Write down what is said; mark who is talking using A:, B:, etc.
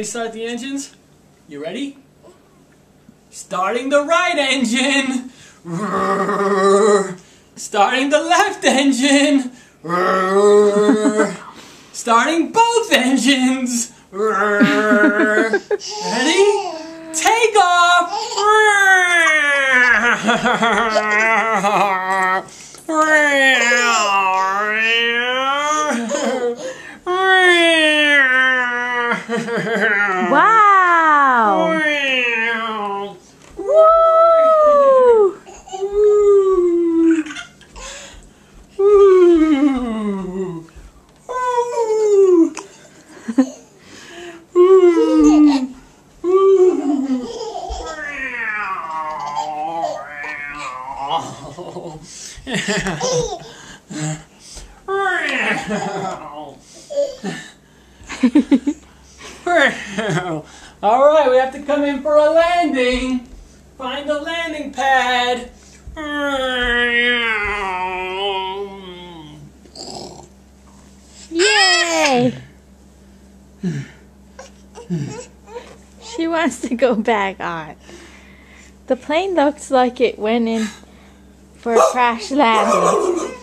A: Start the engines. You ready? Starting the right engine. Starting the left engine. Starting both engines. Ready? Take off.
B: Wow! Woo!
A: Alright, we have to come in for a landing. Find the landing pad.
B: Yay! She wants to go back on. The plane looks like it went in for a crash landing.